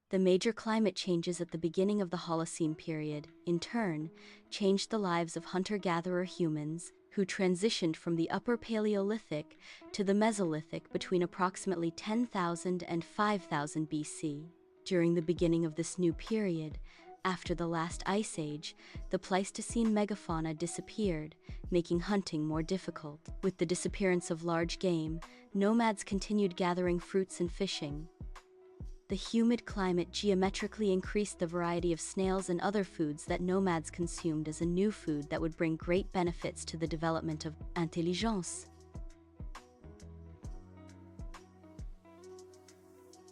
The major climate changes at the beginning of the Holocene period, in turn, changed the lives of hunter-gatherer humans, who transitioned from the Upper Paleolithic to the Mesolithic between approximately 10,000 and 5,000 BC. During the beginning of this new period, after the last ice age, the Pleistocene megafauna disappeared, making hunting more difficult. With the disappearance of large game, nomads continued gathering fruits and fishing. The humid climate geometrically increased the variety of snails and other foods that nomads consumed as a new food that would bring great benefits to the development of intelligence.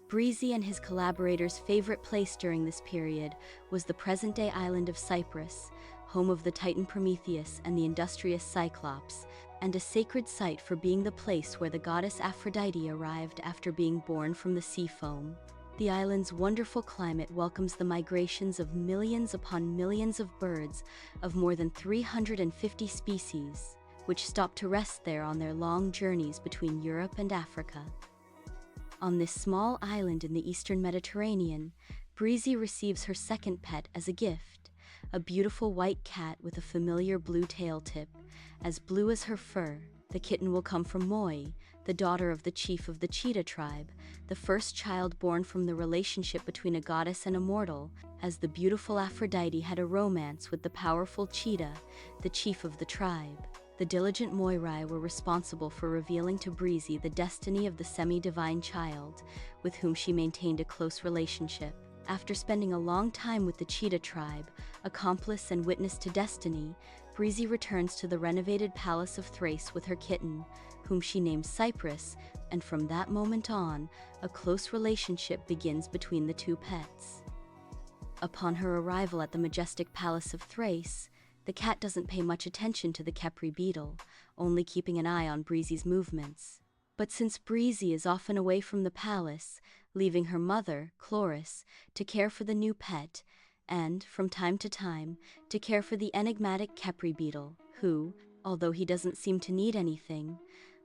Breezy and his collaborators' favorite place during this period was the present-day island of Cyprus, home of the Titan Prometheus and the industrious Cyclops, and a sacred site for being the place where the goddess Aphrodite arrived after being born from the sea foam. The island's wonderful climate welcomes the migrations of millions upon millions of birds of more than 350 species, which stop to rest there on their long journeys between Europe and Africa. On this small island in the eastern Mediterranean, Breezy receives her second pet as a gift, a beautiful white cat with a familiar blue tail tip, as blue as her fur. The kitten will come from Moi, the daughter of the chief of the cheetah tribe, the first child born from the relationship between a goddess and a mortal, as the beautiful Aphrodite had a romance with the powerful cheetah, the chief of the tribe. The diligent Moirai were responsible for revealing to Breezy the destiny of the semi-divine child, with whom she maintained a close relationship. After spending a long time with the cheetah tribe, accomplice and witness to destiny, Breezy returns to the renovated palace of Thrace with her kitten, whom she names Cyprus, and from that moment on, a close relationship begins between the two pets. Upon her arrival at the majestic palace of Thrace, the cat doesn't pay much attention to the Khepri beetle, only keeping an eye on Breezy's movements. But since Breezy is often away from the palace, leaving her mother, Chloris, to care for the new pet, and, from time to time, to care for the enigmatic Khepri beetle, who, although he doesn't seem to need anything,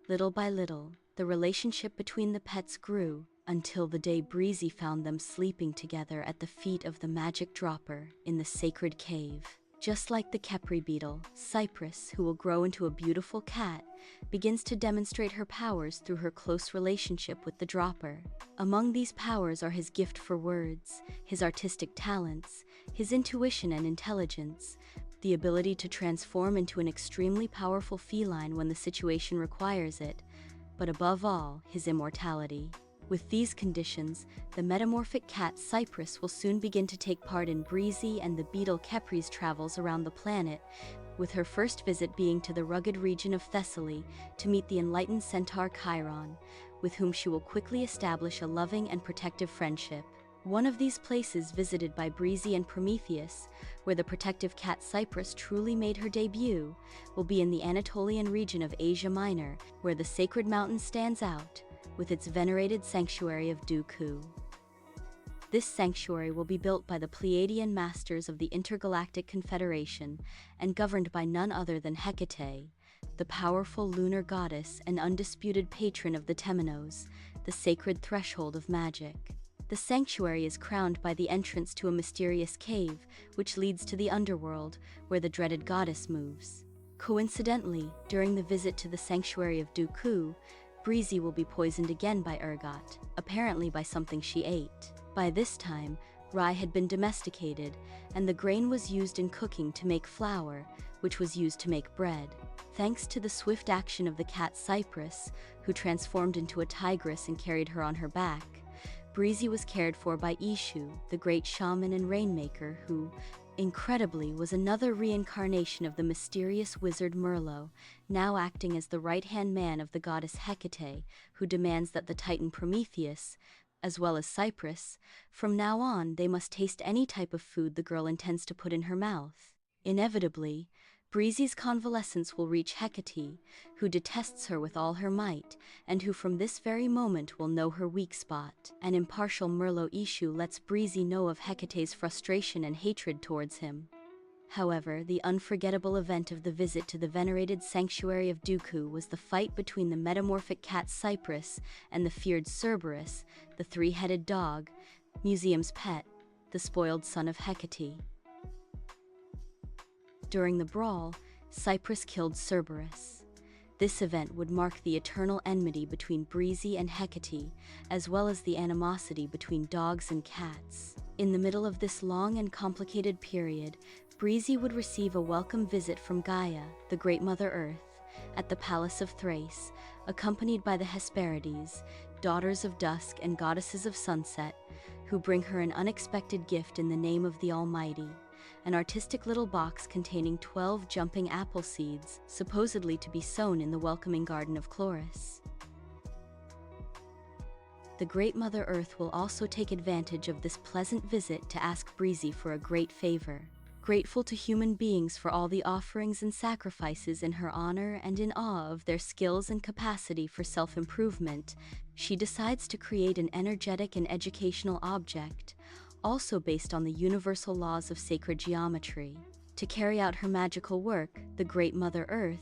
little by little, the relationship between the pets grew, until the day Breezy found them sleeping together at the feet of the magic dropper in the sacred cave. Just like the Khepri beetle, Cyprus, who will grow into a beautiful cat, begins to demonstrate her powers through her close relationship with the dropper. Among these powers are his gift for words, his artistic talents, his intuition and intelligence, the ability to transform into an extremely powerful feline when the situation requires it, but above all, his immortality. With these conditions, the metamorphic cat Cyprus will soon begin to take part in Breezy and the beetle Khepri's travels around the planet, with her first visit being to the rugged region of Thessaly to meet the enlightened centaur Chiron, with whom she will quickly establish a loving and protective friendship. One of these places visited by Breezy and Prometheus, where the protective cat Cyprus truly made her debut, will be in the Anatolian region of Asia Minor, where the sacred mountain stands out, with its venerated sanctuary of Dooku. This sanctuary will be built by the Pleiadian masters of the Intergalactic Confederation and governed by none other than Hecate, the powerful lunar goddess and undisputed patron of the Temenos, the sacred threshold of magic. The sanctuary is crowned by the entrance to a mysterious cave, which leads to the underworld, where the dreaded goddess moves. Coincidentally, during the visit to the sanctuary of Dooku, Breezy will be poisoned again by ergot, apparently by something she ate. By this time, rye had been domesticated, and the grain was used in cooking to make flour, which was used to make bread. Thanks to the swift action of the cat Cyprus, who transformed into a tigress and carried her on her back, Breezy was cared for by Ishu, the great shaman and rainmaker who, incredibly, was another reincarnation of the mysterious wizard Merlot, now acting as the right-hand man of the goddess Hecate, who demands that the Titan Prometheus, as well as Cyprus, from now on they must taste any type of food the girl intends to put in her mouth. Inevitably, Breezy's convalescence will reach Hecate, who detests her with all her might, and who from this very moment will know her weak spot. An impartial Merlot Ishu lets Breezy know of Hecate's frustration and hatred towards him. However, the unforgettable event of the visit to the venerated sanctuary of Dooku was the fight between the metamorphic cat Cyprus and the feared Cerberus, the three-headed dog, Museum's pet, the spoiled son of Hecate. During the brawl, Cyprus killed Cerberus. This event would mark the eternal enmity between Breezy and Hecate, as well as the animosity between dogs and cats. In the middle of this long and complicated period, Breezy would receive a welcome visit from Gaia, the Great Mother Earth, at the Palace of Thrace, accompanied by the Hesperides, daughters of dusk and goddesses of sunset, who bring her an unexpected gift in the name of the Almighty, an artistic little box containing 12 jumping apple seeds, supposedly to be sown in the welcoming garden of Chloris. The Great Mother Earth will also take advantage of this pleasant visit to ask Breezy for a great favor. Grateful to human beings for all the offerings and sacrifices in her honor and in awe of their skills and capacity for self-improvement, she decides to create an energetic and educational object, also based on the universal laws of sacred geometry. To carry out her magical work, the Great Mother Earth,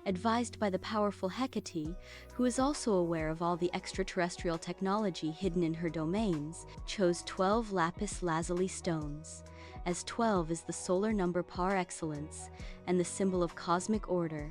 advised by the powerful Hecate, who is also aware of all the extraterrestrial technology hidden in her domains, chose 12 lapis lazuli stones, as 12 is the solar number par excellence and the symbol of cosmic order,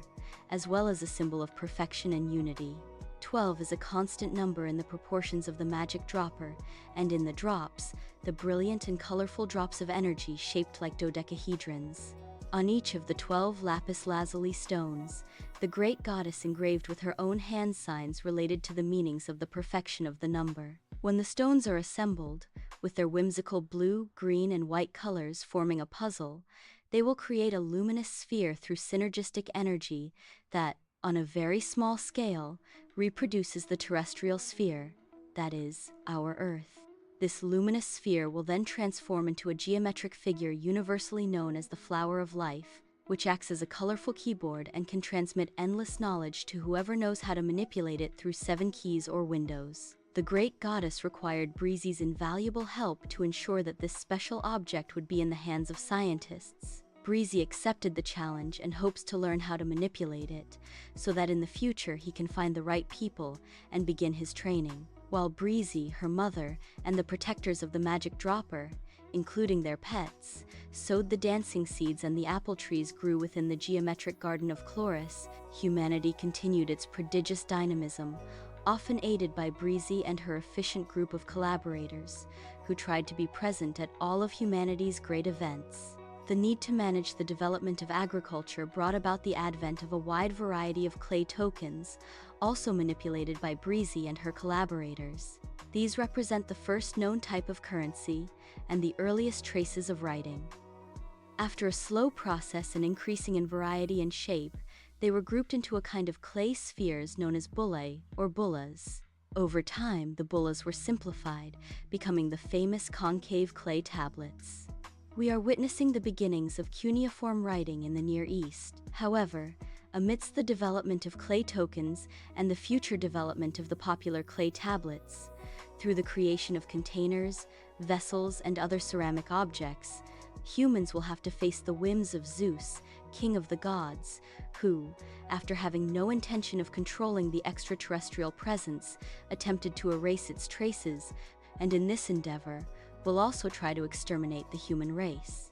as well as a symbol of perfection and unity. 12 is a constant number in the proportions of the magic dropper, and in the drops, the brilliant and colorful drops of energy shaped like dodecahedrons. On each of the 12 lapis lazuli stones, the great goddess engraved with her own hand signs related to the meanings of the perfection of the number. When the stones are assembled, with their whimsical blue, green, and white colors forming a puzzle, they will create a luminous sphere through synergistic energy that, on a very small scale, reproduces the terrestrial sphere, that is, our Earth. This luminous sphere will then transform into a geometric figure universally known as the Flower of Life, which acts as a colorful keyboard and can transmit endless knowledge to whoever knows how to manipulate it through 7 keys or windows. The great goddess required Breezy's invaluable help to ensure that this special object would be in the hands of scientists. Breezy accepted the challenge and hopes to learn how to manipulate it, so that in the future he can find the right people and begin his training. While Breezy, her mother, and the protectors of the magic dropper, including their pets, sowed the dancing seeds and the apple trees grew within the geometric garden of Chloris, humanity continued its prodigious dynamism, often aided by Breezy and her efficient group of collaborators, who tried to be present at all of humanity's great events. The need to manage the development of agriculture brought about the advent of a wide variety of clay tokens, also manipulated by Breezy and her collaborators. These represent the first known type of currency and the earliest traces of writing. After a slow process and increasing in variety and shape, they were grouped into a kind of clay spheres known as bullae or bullas. Over time, the bullas were simplified, becoming the famous concave clay tablets. We are witnessing the beginnings of cuneiform writing in the Near East. However, amidst the development of clay tokens and the future development of the popular clay tablets, through the creation of containers, vessels, and other ceramic objects, humans will have to face the whims of Zeus, king of the gods, who, after having no intention of controlling the extraterrestrial presence, attempted to erase its traces, and in this endeavor, will also try to exterminate the human race.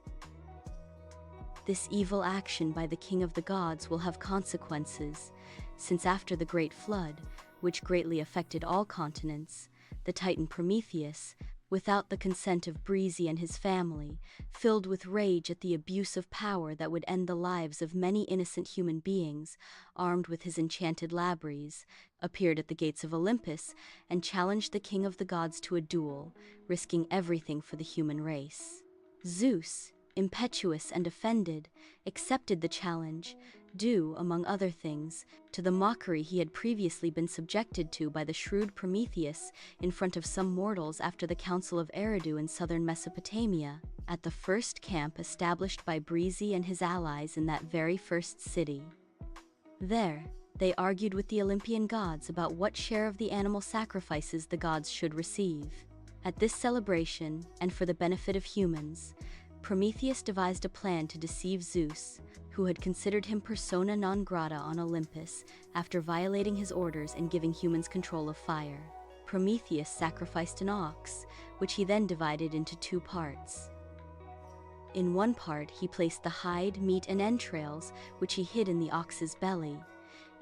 This evil action by the king of the gods will have consequences, since after the Great Flood, which greatly affected all continents, the Titan Prometheus, without the consent of Breezy and his family, filled with rage at the abuse of power that would end the lives of many innocent human beings, armed with his enchanted labries, appeared at the gates of Olympus and challenged the king of the gods to a duel, risking everything for the human race. Zeus, impetuous and offended, accepted the challenge, due, among other things, to the mockery he had previously been subjected to by the shrewd Prometheus in front of some mortals after the Council of Eridu in southern Mesopotamia, at the first camp established by Breezy and his allies in that very first city. There, they argued with the Olympian gods about what share of the animal sacrifices the gods should receive. At this celebration, and for the benefit of humans, Prometheus devised a plan to deceive Zeus, who had considered him persona non grata on Olympus after violating his orders and giving humans control of fire. Prometheus sacrificed an ox, which he then divided into two parts. In one part he placed the hide, meat, and entrails, which he hid in the ox's belly.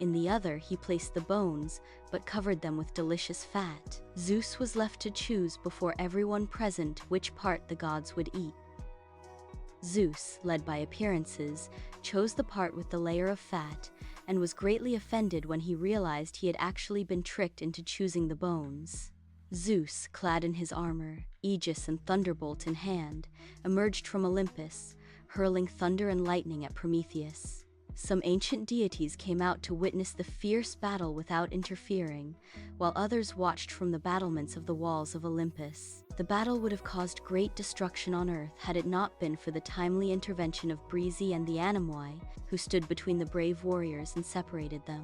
In the other he placed the bones, but covered them with delicious fat. Zeus was left to choose before everyone present which part the gods would eat. Zeus, led by appearances, chose the part with the layer of fat, and was greatly offended when he realized he had actually been tricked into choosing the bones. Zeus, clad in his armor, aegis and thunderbolt in hand, emerged from Olympus, hurling thunder and lightning at Prometheus. Some ancient deities came out to witness the fierce battle without interfering, while others watched from the battlements of the walls of Olympus. The battle would have caused great destruction on Earth had it not been for the timely intervention of Breezy and the Anemoi, who stood between the brave warriors and separated them.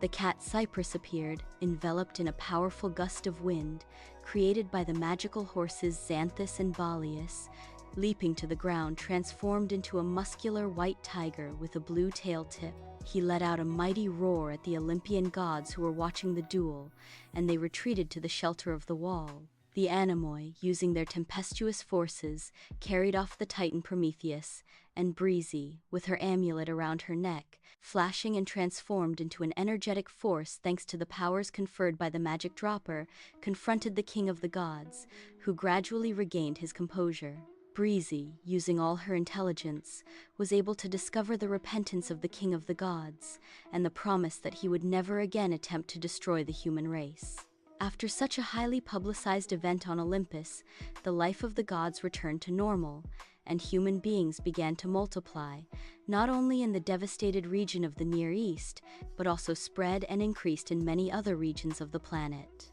The cat Cyprus appeared, enveloped in a powerful gust of wind, created by the magical horses Xanthus and Balius. Leaping to the ground, transformed into a muscular white tiger with a blue tail tip. He let out a mighty roar at the Olympian gods who were watching the duel, and they retreated to the shelter of the wall. The Anemoi, using their tempestuous forces, carried off the Titan Prometheus, and Breezy, with her amulet around her neck, flashing and transformed into an energetic force thanks to the powers conferred by the magic dropper, confronted the king of the gods, who gradually regained his composure. Breezy, using all her intelligence, was able to discover the repentance of the king of the gods, and the promise that he would never again attempt to destroy the human race. After such a highly publicized event on Olympus, the life of the gods returned to normal, and human beings began to multiply, not only in the devastated region of the Near East, but also spread and increased in many other regions of the planet.